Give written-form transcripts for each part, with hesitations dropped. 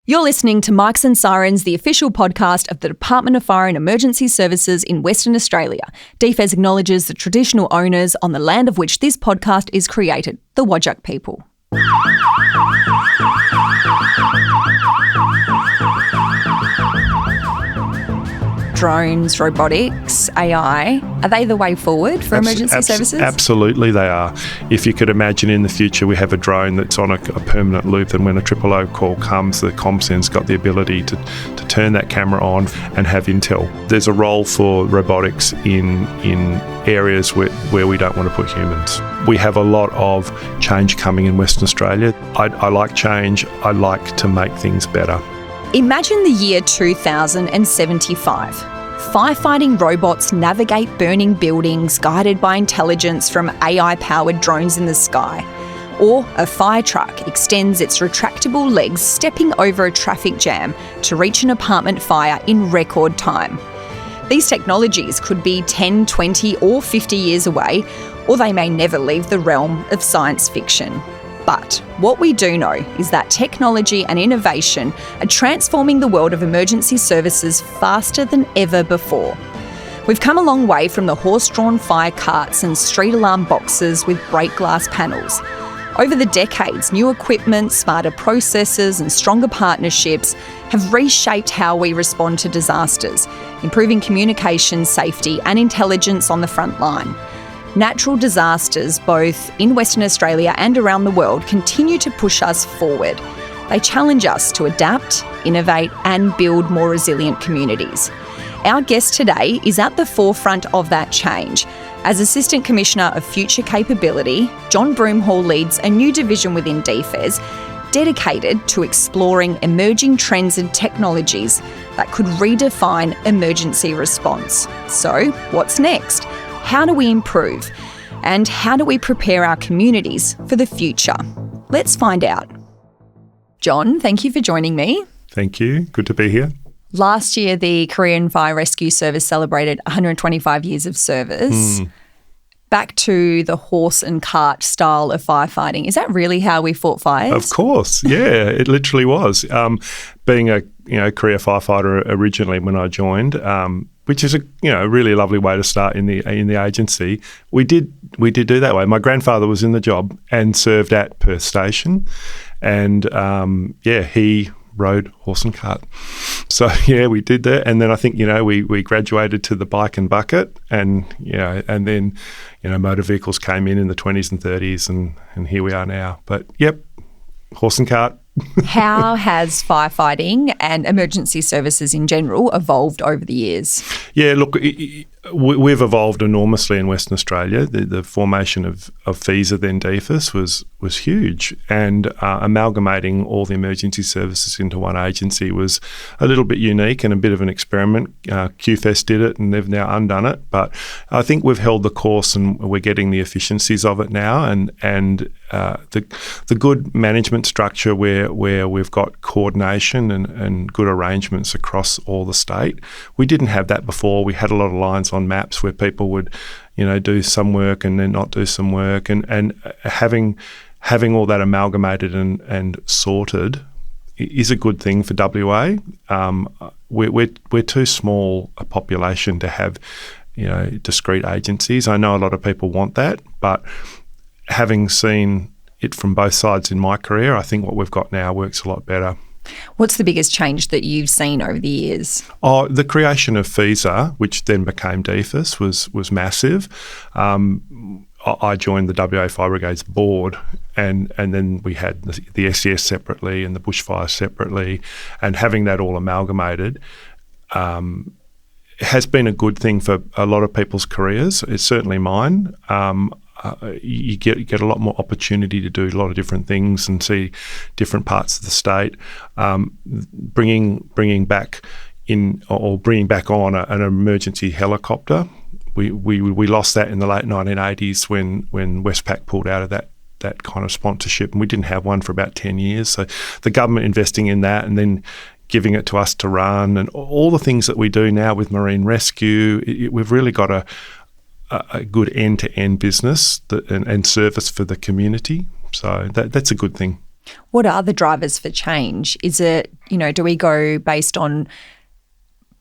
You're listening to Mics and Sirens, the official podcast of the Department of Fire and Emergency Services in Western Australia. DFES acknowledges the traditional owners on the land of which this podcast is created, the Whadjuk people. Drones, robotics, AI, are they the way forward for emergency services? Absolutely they are. If you could imagine in the future we have a drone that's on a permanent loop, and when a 000 call comes, the ComSend's got the ability to turn that camera on and have intel. There's a role for robotics in areas where we don't want to put humans. We have a lot of change coming in Western Australia. I like change. I like to make things better. Imagine the year 2075. Firefighting robots navigate burning buildings guided by intelligence from AI-powered drones in the sky. Or a fire truck extends its retractable legs, stepping over a traffic jam to reach an apartment fire in record time. These technologies could be 10, 20 or 50 years away, or they may never leave the realm of science fiction. But what we do know is that technology and innovation are transforming the world of emergency services faster than ever before. We've come a long way from the horse-drawn fire carts and street alarm boxes with break glass panels. Over the decades, new equipment, smarter processes and stronger partnerships have reshaped how we respond to disasters, improving communication, safety and intelligence on the front line. Natural disasters, both in Western Australia and around the world, continue to push us forward. They challenge us to adapt, innovate and build more resilient communities. Our guest today is at the forefront of that change. As Assistant Commissioner of Future Capability, John Broomhall leads a new division within DFES dedicated to exploring emerging trends and technologies that could redefine emergency response. So, what's next? How do we improve? And how do we prepare our communities for the future? Let's find out. John, thank you for joining me. Thank you. Good to be here. Last year, the Korean Fire Rescue Service celebrated 125 years of service. Back to the horse and cart style of firefighting. Is that really how we fought fires? Of course. Yeah, it literally was. Being a career firefighter originally when I joined, which is a really lovely way to start in the agency. We did do that way. My grandfather was in the job and served at Perth Station, and he rode horse and cart. So we did that, and then I think we graduated to the bike and bucket, and then motor vehicles came in the 20s and 30s, and here we are now. But horse and cart. How has firefighting and emergency services in general evolved over the years? Yeah, look, we've evolved enormously in Western Australia. The formation of FESA, then DFES, was huge, and amalgamating all the emergency services into one agency was a little bit unique and a bit of an experiment. QFES did it, and they've now undone it. But I think we've held the course, and we're getting the efficiencies of it now, and the good management structure where we've got coordination and good arrangements across all the state. We didn't have that before. We had a lot of lines on maps where people would, do some work and then not do some work, and having all that amalgamated and sorted is a good thing for WA. We're too small a population to have, discrete agencies. I know a lot of people want that, but having seen it from both sides in my career, I think what we've got now works a lot better. What's the biggest change that you've seen over the years? The creation of FESA, which then became DFES, was massive. I joined the WA Fire Brigade's board, and then we had the SES separately and the bushfire separately, and having that all amalgamated has been a good thing for a lot of people's careers. It's certainly mine. You get a lot more opportunity to do a lot of different things and see different parts of the state. Bringing back on an emergency helicopter. We lost that in the late 1980s when Westpac pulled out of that kind of sponsorship, and we didn't have one for about 10 years. So the government investing in that and then giving it to us to run, and all the things that we do now with marine rescue, we've really got a good end-to-end business and service for the community. So that's a good thing. What are the drivers for change? Is it, do we go based on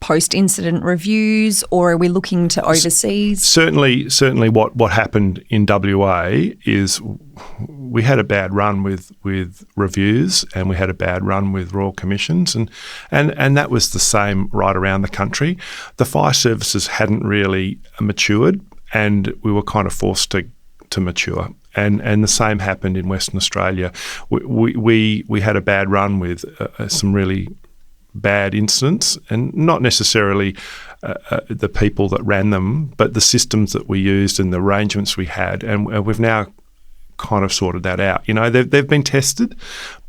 post-incident reviews, or are we looking to overseas? Certainly what happened in WA is we had a bad run with reviews, and we had a bad run with royal commissions, and that was the same right around the country. The fire services hadn't really matured, and we were kind of forced to mature. And the same happened in Western Australia. We had a bad run with some really bad incidents, and not necessarily the people that ran them, but the systems that we used and the arrangements we had, and we've now kind of sorted that out. They've been tested,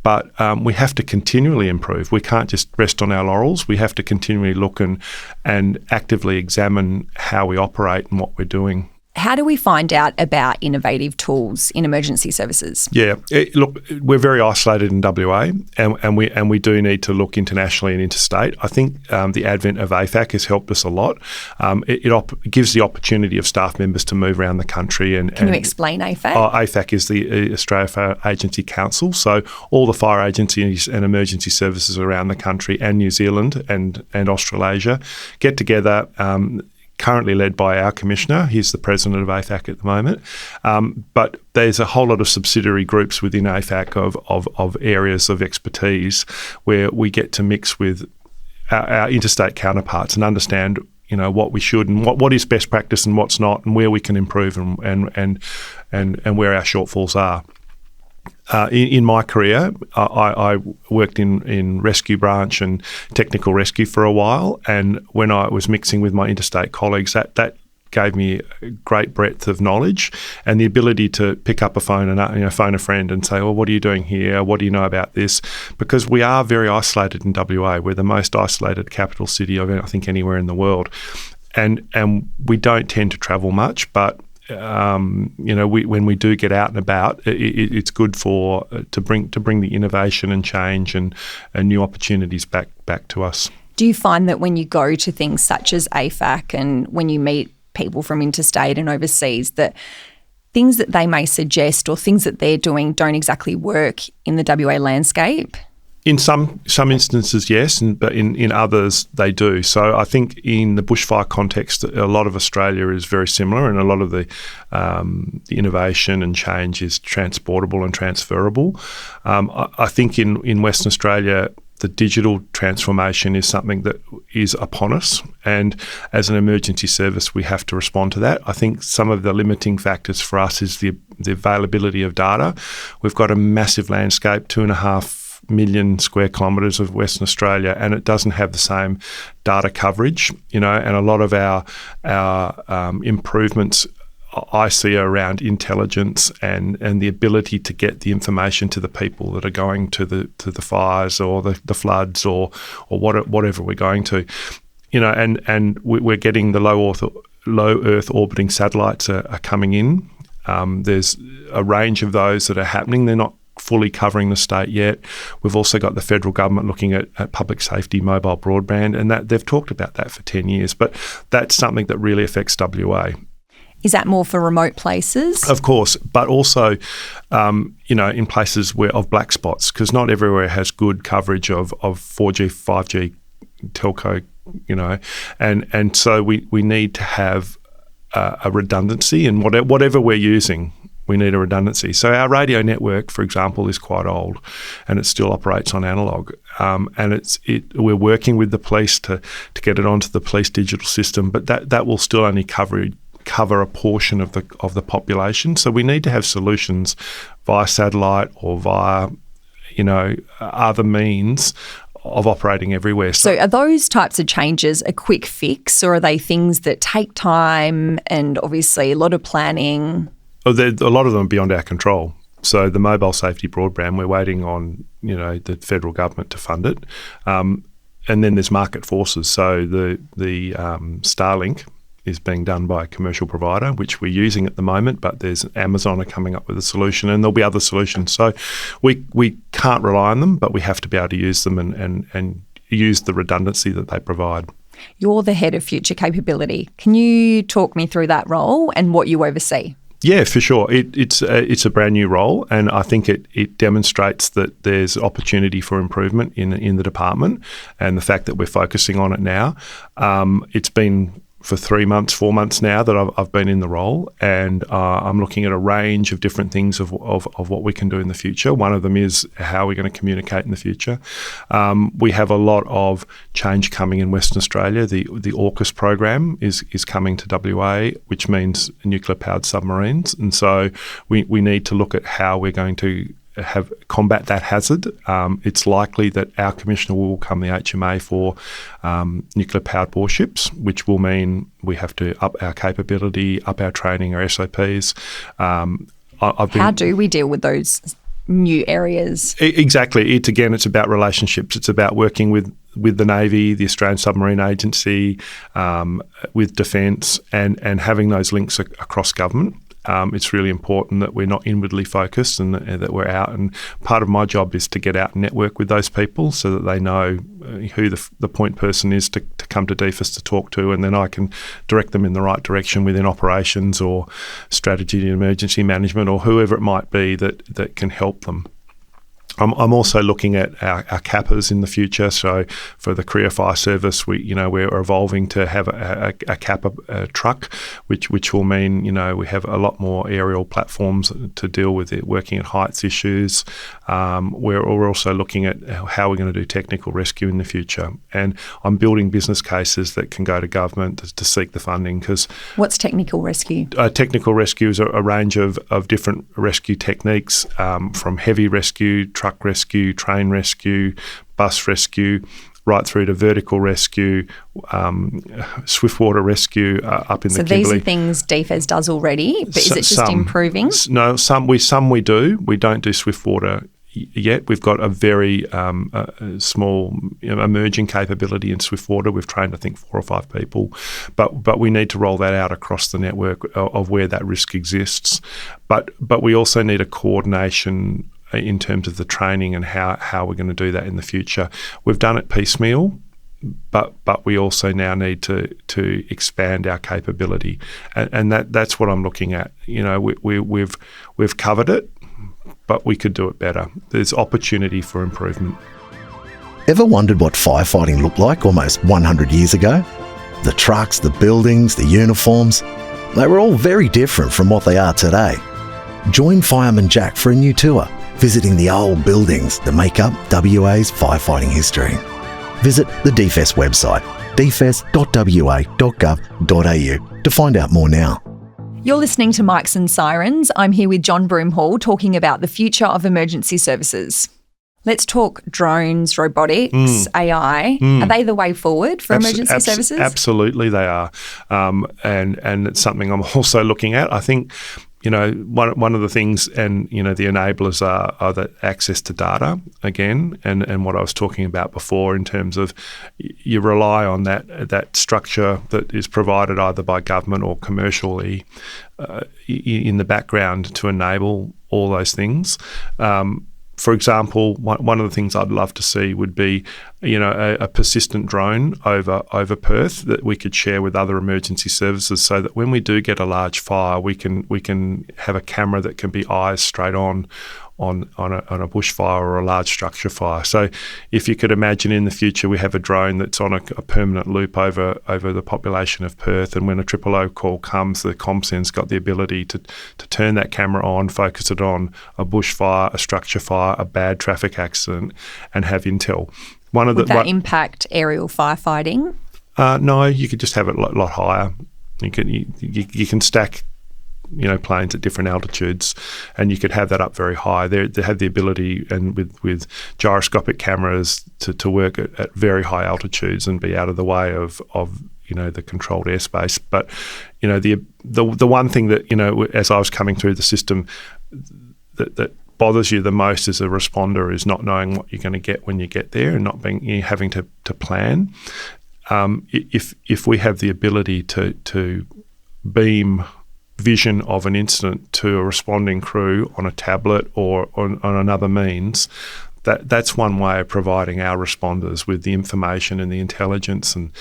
but we have to continually improve. We can't just rest on our laurels. We have to continually look and actively examine how we operate and what we're doing. How do we find out about innovative tools in emergency services? Yeah, look, we're very isolated in WA, and we do need to look internationally and interstate. I think the advent of AFAC has helped us a lot. It gives the opportunity of staff members to move around the country. Can you explain AFAC? AFAC is the Australia Fire Agency Council. So all the fire agencies and emergency services around the country and New Zealand and Australasia get together. Currently led by our commissioner. He's the president of AFAC at the moment. But there's a whole lot of subsidiary groups within AFAC of areas of expertise where we get to mix with our interstate counterparts and understand what we should and what is best practice and what's not, and where we can improve and where our shortfalls are. In my career, I worked in rescue branch and technical rescue for a while, and when I was mixing with my interstate colleagues, that gave me a great breadth of knowledge and the ability to pick up a phone and phone a friend and say, well, what are you doing here? What do you know about this? Because we are very isolated in WA. We're the most isolated capital city of, I think, anywhere in the world, and we don't tend to travel much, but when we do get out and about, it's good to bring the innovation and change and new opportunities back to us. Do you find that when you go to things such as AFAC and when you meet people from interstate and overseas, that things that they may suggest or things that they're doing don't exactly work in the WA landscape? In some instances, yes, but in others, they do. So I think in the bushfire context, a lot of Australia is very similar, and a lot of the innovation and change is transportable and transferable. I think in Western Australia, the digital transformation is something that is upon us, and as an emergency service, we have to respond to that. I think some of the limiting factors for us is the availability of data. We've got a massive landscape, 2.5 million square kilometres of Western Australia, and it doesn't have the same data coverage, and a lot of our improvements I see around intelligence and the ability to get the information to the people that are going to the fires or the floods or whatever we're going to, and we're getting the low Earth orbiting satellites are coming in. There's a range of those that are happening. They're not fully covering the state yet. We've also got the federal government looking at public safety mobile broadband, and that they've talked about that for 10 years. But that's something that really affects WA. Is that more for remote places? Of course, but also, in places of black spots, because not everywhere has good coverage of 4G, 5G telco, and so we need to have a redundancy in whatever we're using. We need a redundancy. So our radio network, for example, is quite old, and it still operates on analog. And we're working with the police to get it onto the police digital system, but that will still only cover a portion of the population. So we need to have solutions via satellite or via other means of operating everywhere. So are those types of changes a quick fix, or are they things that take time and obviously a lot of planning? A lot of them are beyond our control. So the mobile safety broadband, we're waiting on the federal government to fund it, and then there's market forces. So the Starlink is being done by a commercial provider, which we're using at the moment, but there's Amazon are coming up with a solution, and there'll be other solutions. So we can't rely on them, but we have to be able to use them and use the redundancy that they provide. You're the head of future capability. Can you talk me through that role and what you oversee? Yeah, for sure. It's a brand new role, and I think it demonstrates that there's opportunity for improvement in the department, and the fact that we're focusing on it now. It's been for 3 months, 4 months now that I've been in the role, and I'm looking at a range of different things of what we can do in the future. One of them is how we're going to communicate in the future. We have a lot of change coming in Western Australia. The AUKUS program is coming to WA, which means nuclear-powered submarines, and so we need to look at how we're going to combat that hazard. It's likely that our commissioner will become the HMA for nuclear-powered warships, which will mean we have to up our capability, up our training, our SOPs. How do we deal with those new areas? Exactly. It's about relationships. It's about working with the Navy, the Australian Submarine Agency, with Defence, and having those links across government. It's really important that we're not inwardly focused and that we're out. And part of my job is to get out and network with those people so that they know who the point person is to come to DFAS to talk to, and then I can direct them in the right direction within operations or strategy and emergency management or whoever it might be that can help them. I'm also looking at our CAPAs in the future. So for the Career Fire Service, we're evolving to have a CAPA truck, which will mean we have a lot more aerial platforms to deal with it, working at heights issues. We're also looking at how we're going to do technical rescue in the future, and I'm building business cases that can go to government to seek the funding. Because what's technical rescue? Technical rescue is a range of different rescue techniques, from heavy rescue, truck rescue, train rescue, bus rescue, right through to vertical rescue, swiftwater rescue up in the Kimberley. So these are things DFAS does already, but is it just improving? No, some we do. We don't do swiftwater yet. We've got a very small emerging capability in swiftwater. We've trained, I think, 4 or 5 people, but we need to roll that out across the network of where that risk exists. But we also need a coordination in terms of the training and how we're going to do that in the future. We've done it piecemeal, but we also now need to expand our capability, and that's what I'm looking at. We've covered it, but we could do it better. There's opportunity for improvement. Ever wondered what firefighting looked like almost 100 years ago? The trucks, the buildings, the uniforms, they were all very different from what they are today. Join Fireman Jack for a new tour, visiting the old buildings that make up WA's firefighting history. Visit the DFAS website, dfas.wa.gov.au, to find out more now. You're listening to Mics and Sirens. I'm here with John Broomhall talking about the future of emergency services. Let's talk drones, robotics, AI. Are they the way forward for emergency services? Absolutely they are. And it's something I'm also looking at. I think one of the things, and the enablers are the access to data again, and what I was talking about before in terms of you rely on that structure that is provided either by government or commercially in the background to enable all those things. For example, one of the things I'd love to see would be, a persistent drone over Perth that we could share with other emergency services, so that when we do get a large fire, we can have a camera that can be eyes straight on a bushfire or a large structure fire. So if you could imagine in the future we have a drone that's on a permanent loop over the population of Perth, and when a 000 call comes, the ComSend's got the ability to turn that camera on, focus it on a bushfire, a structure fire, a bad traffic accident, and have intel. Would that impact aerial firefighting? No, you could just have it a lot higher. You can stack planes at different altitudes, and you could have that up very high. They have the ability, and with gyroscopic cameras, to work at very high altitudes and be out of the way of the controlled airspace. But the one thing that as I was coming through the system that bothers you the most as a responder is not knowing what you're going to get when you get there, and not having to plan. If we have the ability to beam vision of an incident to a responding crew on a tablet or on another means, that's one way of providing our responders with the information and the intelligence and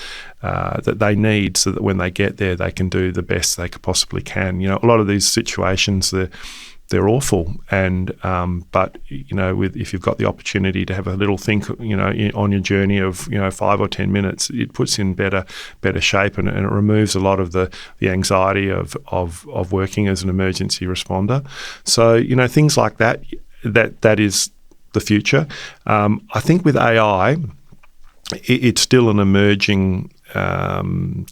that they need, so that when they get there, they can do the best they possibly can. You know, a lot of these situations, they're awful, and but you know, if you've got the opportunity to have a little think, you know, on your journey of, you know, 5 or 10 minutes, it puts you in better shape, and it removes a lot of the anxiety of working as an emergency responder. So, you know, things like that is the future. I think with AI, it's still an emerging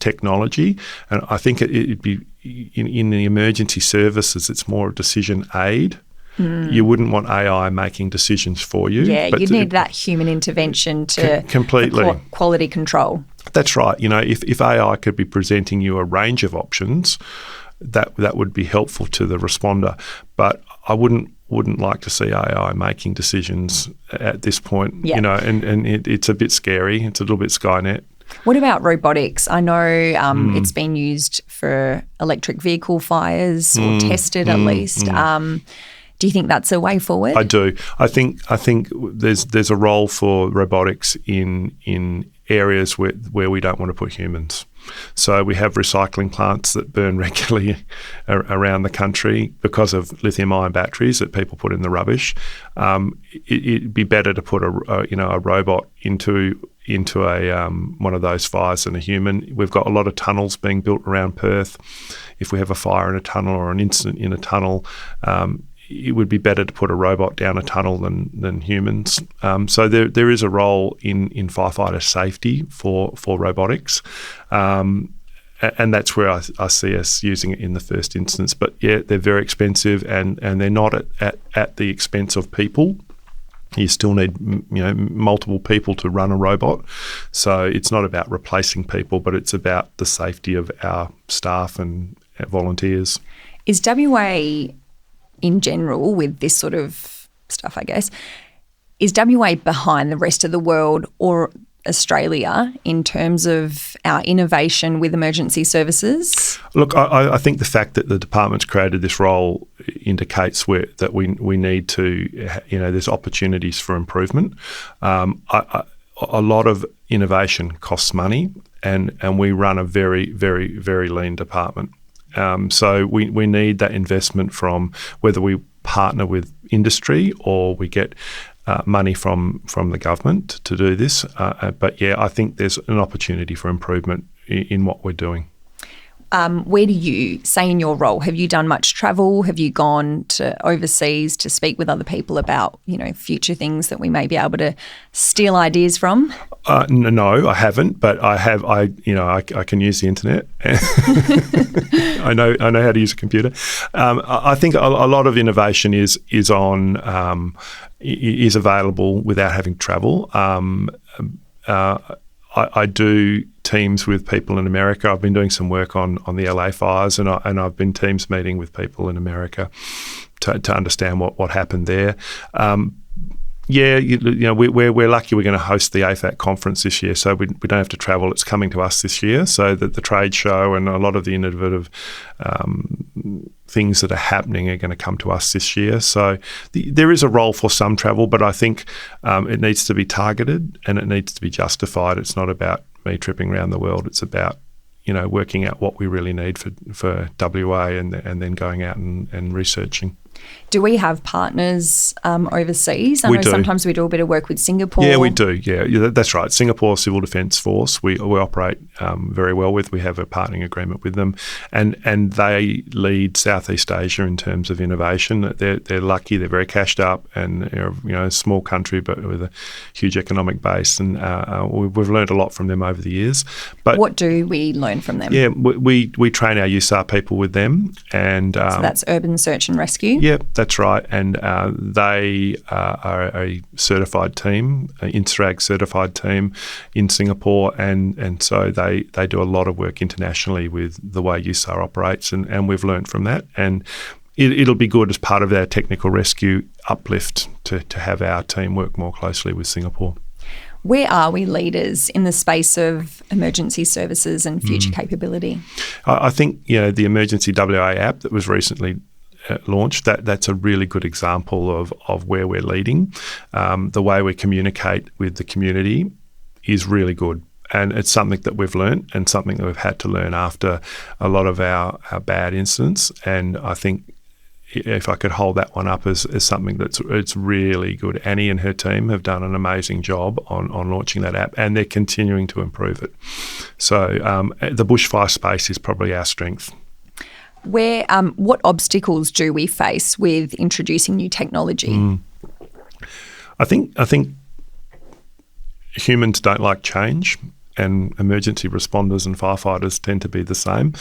technology, and I think it'd be in the emergency services, it's more a decision aid. You wouldn't want AI making decisions for you. Yeah, you need that human intervention to completely quality control. That's right. You know, if AI could be presenting you a range of options, that would be helpful to the responder. But I wouldn't like to see AI making decisions at this point. Yep. You know, and it's a bit scary. It's a little bit Skynet. What about robotics? I know it's been used for electric vehicle fires, or tested at least. Do you think that's a way forward? I do. I think there's a role for robotics in areas where we don't want to put humans. So we have recycling plants that burn regularly around the country because of lithium-ion batteries that people put in the rubbish. It'd be better to put a robot into a one of those fires than a human. We've got a lot of tunnels being built around Perth. If we have a fire in a tunnel or an incident in a tunnel, it would be better to put a robot down a tunnel than humans. So there is a role in firefighter safety for robotics, and that's where I see us using it in the first instance. But yeah, they're very expensive, and they're not at the expense of people. You still need, you know, multiple people to run a robot. So it's not about replacing people, but it's about the safety of our staff and our volunteers. Is WA, in general, with this sort of stuff, I guess, is WA behind the rest of the world or Australia in terms of our innovation with emergency services? Look, I think the fact that the department's created this role indicates that we need to, you know, there's opportunities for improvement. A lot of innovation costs money, and we run a very, very, very lean department. So we need that investment from whether we partner with industry or we get money from the government to do this. But yeah, I think there's an opportunity for improvement in what we're doing. Where do you, say in your role, have you done much travel? Have you gone to overseas to speak with other people about, you know, future things that we may be able to steal ideas from? No, I haven't, but I have. I can use the internet. I know how to use a computer. I think a lot of innovation is available without having to travel. I do teams with people in America. I've been doing some work on the LA fires, and I've been teams meeting with people in America to understand what happened there. Yeah, you know, we're lucky we're going to host the AFAC conference this year, so we don't have to travel. It's coming to us this year. So that the trade show and a lot of the innovative things that are happening are going to come to us this year. So there is a role for some travel, but I think it needs to be targeted and it needs to be justified. It's not about me tripping around the world. It's about, you know, working out what we really need for WA and then going out and researching. Do we have partners overseas? I know sometimes we do a bit of work with Singapore. Yeah, we do. Yeah, that's right. Singapore Civil Defence Force, we operate very well with. We have a partnering agreement with them, and they lead Southeast Asia in terms of innovation. They're lucky. They're very cashed up, and they're, you know, a small country but with a huge economic base. And we've learned a lot from them over the years. But what do we learn from them? Yeah, we train our USAR people with them, and so that's Urban Search and Rescue. Yeah, that's right. And they are a certified team, an INSRAG certified team in Singapore. And so they do a lot of work internationally with the way USAR operates. And we've learned from that. And it'll be good as part of our technical rescue uplift to have our team work more closely with Singapore. Where are we leaders in the space of emergency services and future capability? I think, you know, the Emergency WA app that was recently launched, that's a really good example of where we're leading. The way we communicate with the community is really good. And it's something that we've learned and something that we've had to learn after a lot of our bad incidents. And I think if I could hold that one up as something it's really good. Annie and her team have done an amazing job on launching that app, and they're continuing to improve it. So the bushfire space is probably our strength. What obstacles do we face with introducing new technology? I think humans don't like change, and emergency responders and firefighters tend to be the same.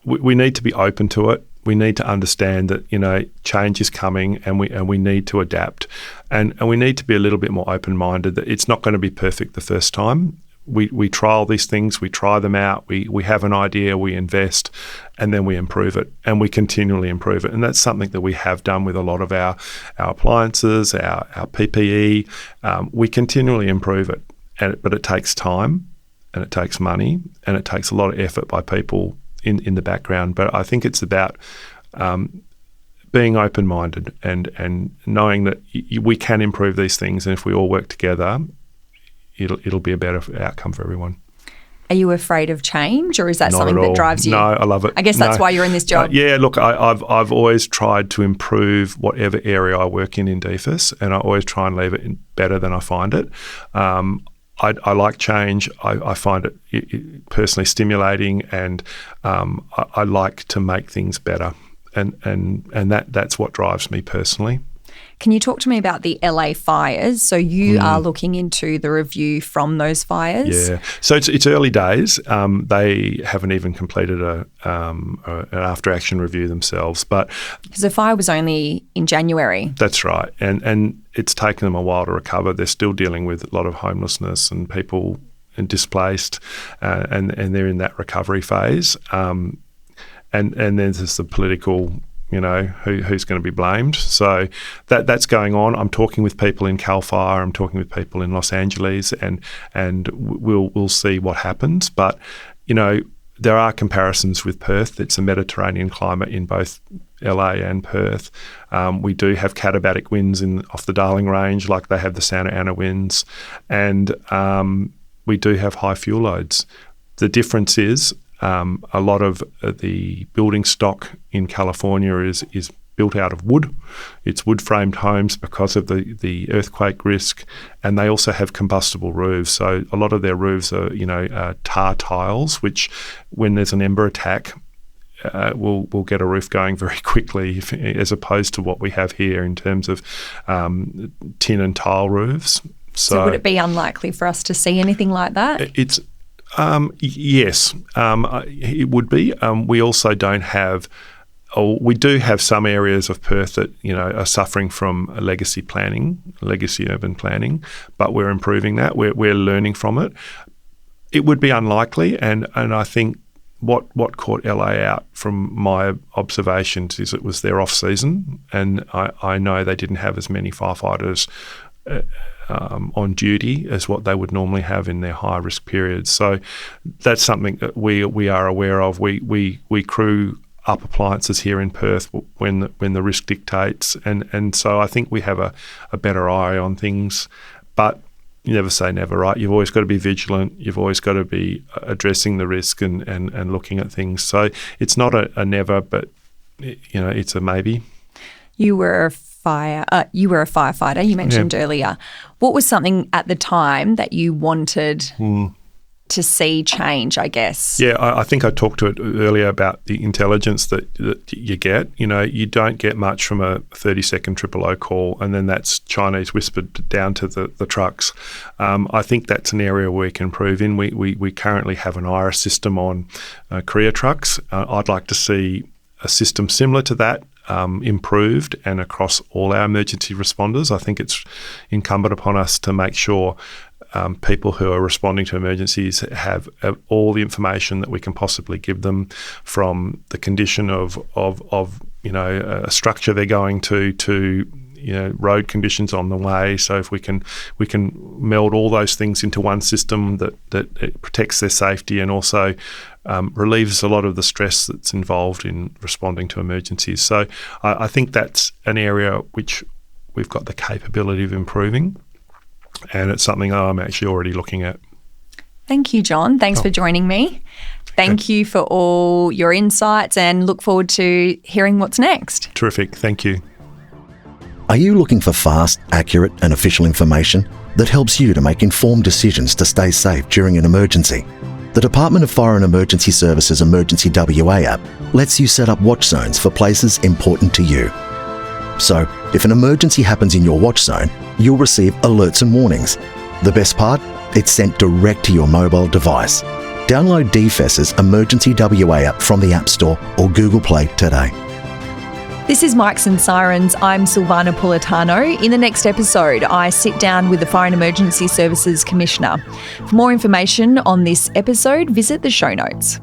We need to be open to it. We need to understand that change is coming, and we need to adapt, and we need to be a little bit more open-minded that it's not going to be perfect the first time. We trial these things, we try them out, we have an idea, we invest, and then we improve it, and we continually improve it. And that's something that we have done with a lot of our appliances, our PPE. We continually improve it, but it takes time, and it takes money, and it takes a lot of effort by people in the background. But I think it's about being open-minded and knowing that we can improve these things, and if we all work together, it'll be a better outcome for everyone. Are you afraid of change, or is that Not something at all. that drives you? No, I love it. I guess that's why you're in this job. Yeah, look, I've always tried to improve whatever area I work in DFIS, and I always try and leave it better than I find it. I like change. I find it personally stimulating, and I like to make things better, and that's what drives me personally. Can you talk to me about the LA fires? So you are looking into the review from those fires? Yeah. So it's early days. They haven't even completed an after-action review themselves. But because the fire was only in January. That's right. And it's taken them a while to recover. They're still dealing with a lot of homelessness and people displaced, and they're in that recovery phase. And then there's the political, who's going to be blamed. So that's going on. I'm talking with people in Cal Fire. I'm talking with people in Los Angeles, and we'll see what happens. But there are comparisons with Perth. It's a Mediterranean climate in both LA and Perth. We do have katabatic winds off the Darling Range, like they have the Santa Ana winds, and we do have high fuel loads. The difference is, a lot of the building stock in California is built out of wood. It's wood-framed homes because of the earthquake risk, and they also have combustible roofs. So a lot of their roofs are, tar tiles, which when there's an ember attack, we'll get a roof going very quickly, as opposed to what we have here in terms of tin and tile roofs. So would it be unlikely for us to see anything like that? Yes, it would be. We also don't have, we do have some areas of Perth that are suffering from legacy urban planning, but we're improving that. We're learning from it. It would be unlikely, and I think what caught LA out from my observations is it was their off season, and I know they didn't have as many firefighters on duty as what they would normally have in their high risk periods. So that's something that we are aware of. We crew up appliances here in Perth when the risk dictates, and so I think we have a better eye on things. But you never say never, right? You've always got to be vigilant. You've always got to be addressing the risk and looking at things. So it's not a never, but it's a maybe. You were a firefighter, you mentioned earlier. What was something at the time that you wanted to see change, I guess? Yeah, I think I talked to it earlier about the intelligence that you get. You don't get much from a 30-second 000 call, and then that's Chinese whispered down to the trucks. I think that's an area we can improve in. We currently have an IRIS system on courier trucks. I'd like to see a system similar to that, improved and across all our emergency responders. I think it's incumbent upon us to make sure people who are responding to emergencies have all the information that we can possibly give them, from the condition of a structure they're going to road conditions on the way. So if we can meld all those things into one system that it protects their safety and also relieves a lot of the stress that's involved in responding to emergencies. So I think that's an area which we've got the capability of improving, and it's something I'm actually already looking at. Thank you, John. Thanks for joining me. Thank you for all your insights, and look forward to hearing what's next. Terrific. Thank you. Are you looking for fast, accurate and official information that helps you to make informed decisions to stay safe during an emergency? The Department of Fire and Emergency Services Emergency WA app lets you set up watch zones for places important to you. So, if an emergency happens in your watch zone, you'll receive alerts and warnings. The best part? It's sent direct to your mobile device. Download DFES's Emergency WA app from the App Store or Google Play today. This is Mics and Sirens. I'm Silvana Politano. In the next episode, I sit down with the Fire and Emergency Services Commissioner. For more information on this episode, visit the show notes.